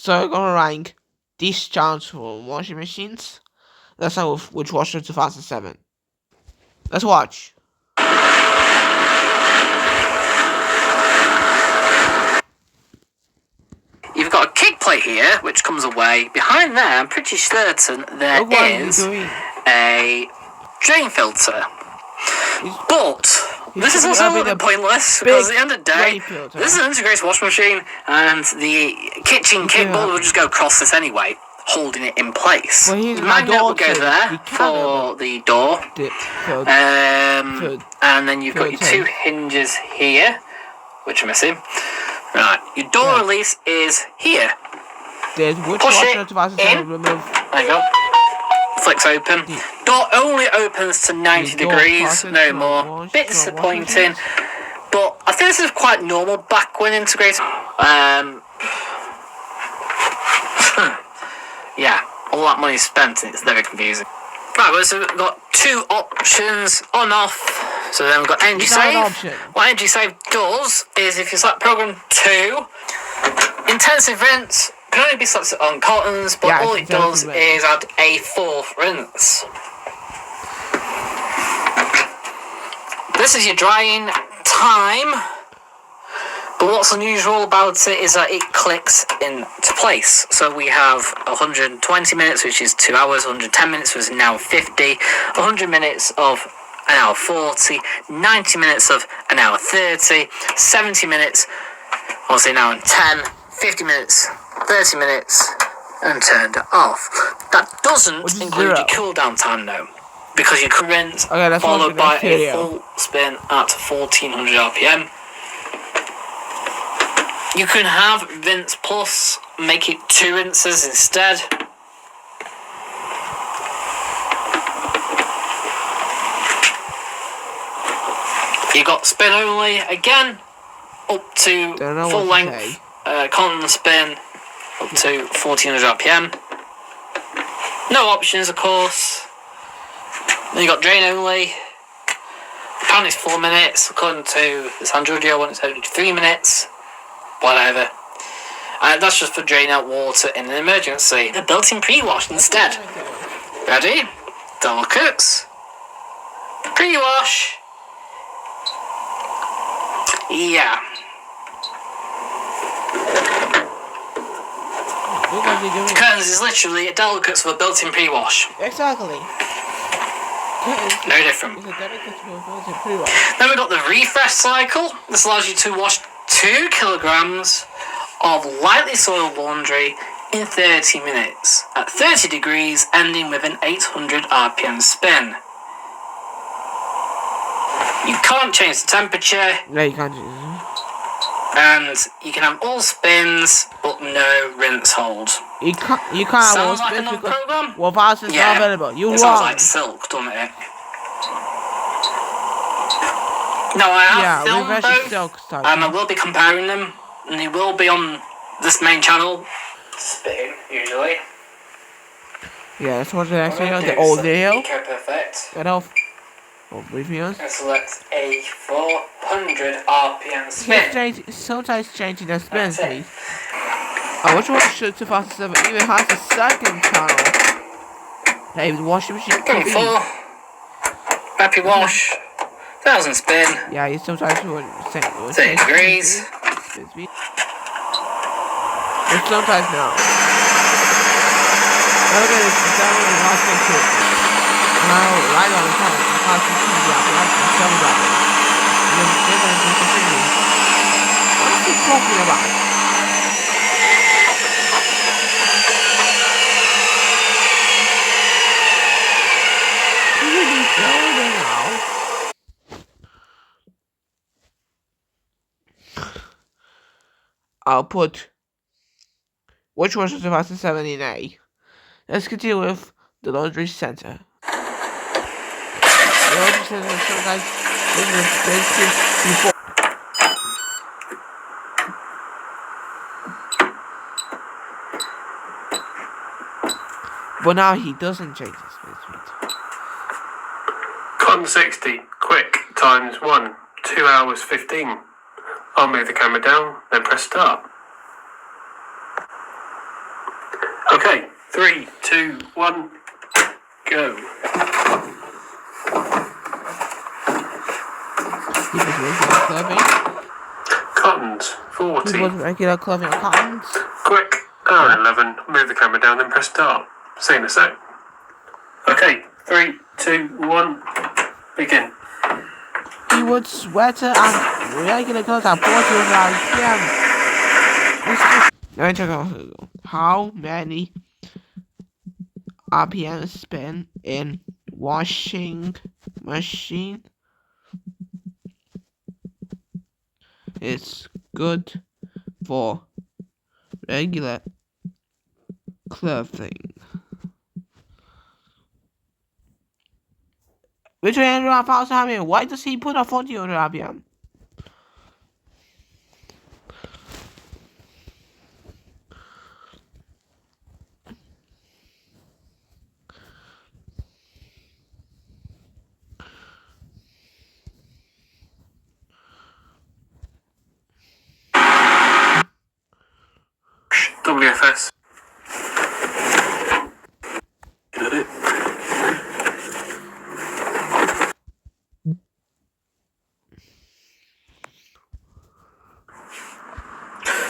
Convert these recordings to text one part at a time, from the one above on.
So we're gonna rank discharge for washing machines. Let's start with which washer 2007. Let's watch. You've got a kick plate here, which comes away. Behind there, I'm pretty certain there is a drain filter. But this is also a little bit pointless, because at the end of the day, this is an integrated washing machine, and the kitchen kickboard will just go across this anyway, holding it in place. The magnet will go there for the door, and then you've got your two hinges here, which are missing. Right, your door release is here. Push it in. There you go. Flicks open. Door only opens to 90 degrees, no more. Bit disappointing, but I think this is quite normal back when integrated. Yeah, all that money spent, and it's very confusing. Right, well, so we've got two options on off. So then we've got energy save. What energy save does is if you select program 2, intensive rinse can only be selected on cottons, but all it does is add a 4th rinse. This is your drying time, but what's unusual about it is that it clicks into place. So we have 120 minutes, which is 2 hours, 110 minutes, which is an hour 50, 100 minutes of an hour 40, 90 minutes of an hour 30, 70 minutes, obviously an hour and 10, 50 minutes, 30 minutes, and turned it off. That doesn't include your cool down time though, because your rinse followed by a full spin at 1400 RPM. You can have rinse plus, make it 2 rinses instead. You got spin only again, up to full length, constant spin, up to 1400 RPM. No options, of course. Then you got drain only. Apparently it's 4 minutes, according to this Android one, it's only 3 minutes. Whatever. That's just for drain out water in an emergency. The built-in pre-wash instead. Ready? Delicate. Pre-wash. Yeah. Curtains is literally a Delicates with a built-in pre-wash. Exactly. No different. Then we've got the refresh cycle. This allows you to wash 2 kilograms of lightly soiled laundry in 30 minutes at 30 degrees, ending with an 800 RPM spin. You can't change the temperature. No, you can't. And you can have all spins, but no rinse hold. You can't have all like spins because program? Wavas is not available. It sounds like Silk, doesn't it? No, I have filmed both, and I will be comparing them, and they will be on this main channel. Spin, usually. Yeah, that's what the next video, the old video. Perfect. Get off. Old videos. And select a 400 RPM spin. Sometimes changing the spin, please. Which one should 2007 even has a second channel? Named Washing Machine TV. 4. Happy wash. 1000 spin. Yeah, you sometimes would say 30 degrees. But sometimes no. Look at this, download the last thing too. Now, right on the top, the last thing to be $7. And then continue. What is he talking about? I'll put which was the 2007 in A. Let's continue with the laundry center. The laundry center sometimes is expensive before. But now he doesn't change his space. Cotton 60, quick, times 1, 2 hours 15. I'll move the camera down, then press start. Okay, 3, 2, 1, go. He was regular clubbing. Cottons, He 40. was regular clubbing cottons. Quick, hour 11. Move the camera down, then press start. See you in a sec. Okay, 3, 2, 1, begin. He would sweater and regular clothes at 40 p.m. Let me check out how many RPM spin in washing machine. It's good for regular clothing. Which Andrew RPM? Why does he put a 40 on RPM? WFS. Got it.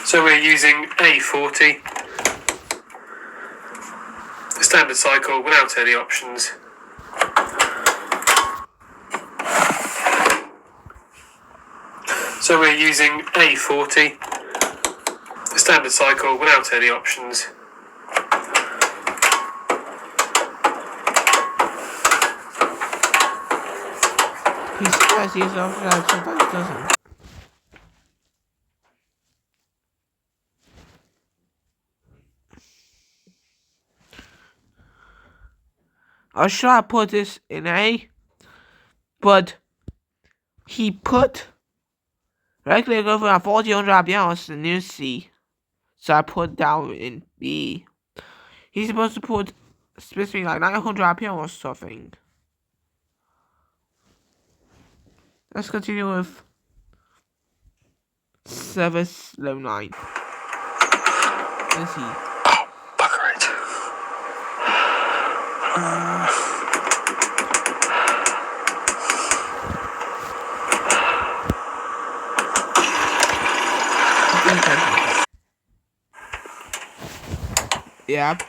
So we're using A40. Standard cycle without any options. So we're using A40. Standard cycle without any options. He says he's offside, sometimes doesn't. I should have put this in A, but he put regular go for 40 RPM was the new C, so I put down in B. He's supposed to put specifically like 900 RPM or something. Let's continue with Service Low 9. Let's see. Bugger it. Yep.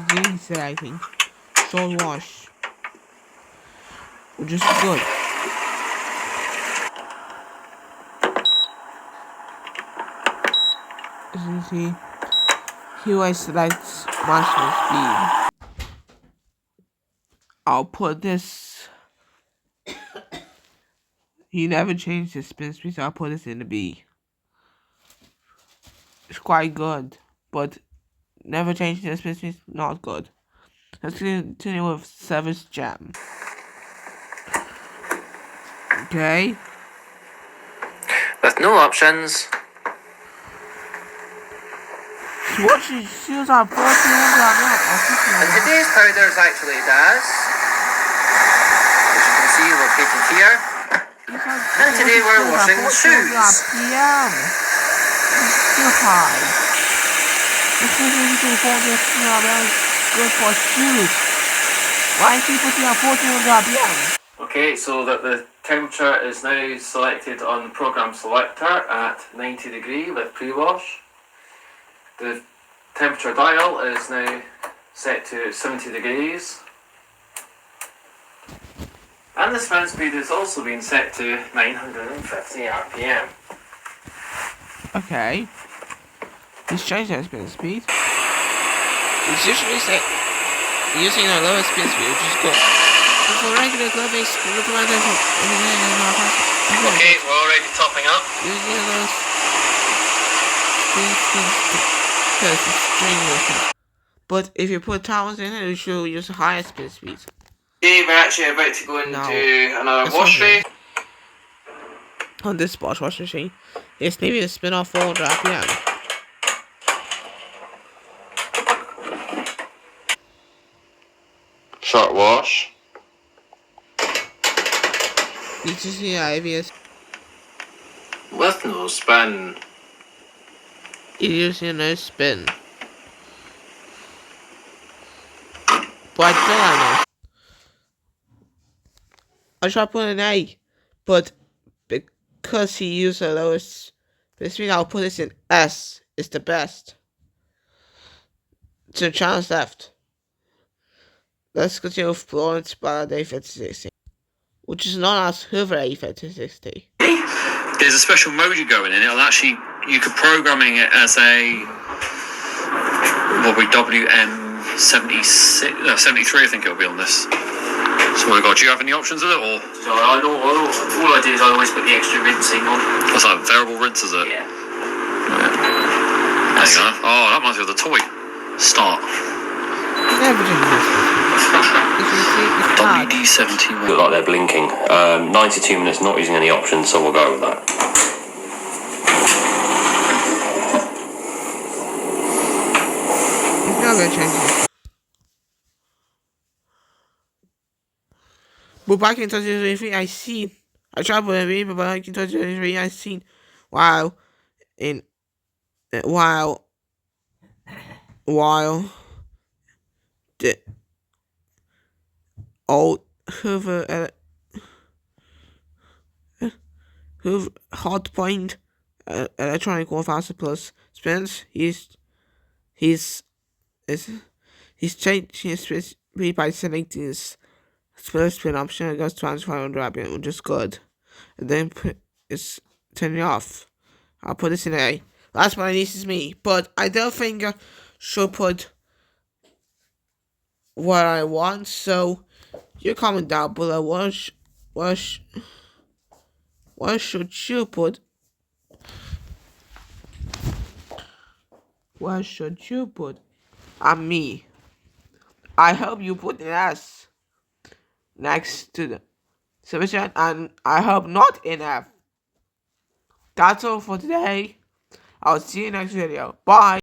This is he said, I think. Soul wash. Which is good. As you see, he always selects maximum speed. I'll put this. He never changed his spin speed, so I'll put this in the B. It's quite good, but never changed his spin speed, not good. Let's continue with Service Jam. Okay. With no options. Swatches shoes are 1400 And today's powders actually does, as you can see located here. And today we're washing shoes. PM. It's too high. This is good for shoes. Why is he putting on 1400 PM? Okay, so that the temperature is now selected on the program selector at 90 degree with pre-wash. The temperature dial is now set to 70 degrees. And the spin speed has also been set to 950 RPM. Okay. He's changed that spin speed. It's usually set using a lower spin speed, which is good. But for regular clubbing, Okay, we're already topping up. using a lower spin speed because it's string. But if you put towels in it, it should use higher spin speed. Okay, we're actually about to go into another wash ray. On this wash machine, it's maybe a spin off 400 RPM. Short wash. Did you see ABS? With no spin. You're using no spin. but still I know. I tried to put an A, but because he used the lowest, this means I'll put this in S. It's the best. So chance left. Let's continue with Florence Ballad A5060, which is known as Hoover A5060. There's a special mode you go in, and it'll actually, you could programming it as a WM76, 73, I think it'll be on this. So what we got? Do you have any options with it, or? So I know, all I do is I always put the extra rinsing on. What's that? Variable rinse, is it? Yeah. There you go. Oh, that reminds me of the toy. Start. Never did this. WD-71. Look like they're blinking. 92 minutes, not using any options, so we'll go with that. It's not gonna change it. But back in 2023, I tried with a but back in 2023, I seen while the old Hoover Hotpoint electronic 1000 plus spins, he's changed his speed by selecting his spin option. It goes 2500 RPM, which is good. And then it's turning off. I'll put this in A. Last but not least is me, but I don't think I should put what I want. So you comment down below what should you put? What should you put? And me. I hope you put an S next to the submission, and I hope not in F. That's all for today. I'll see you next video. Bye.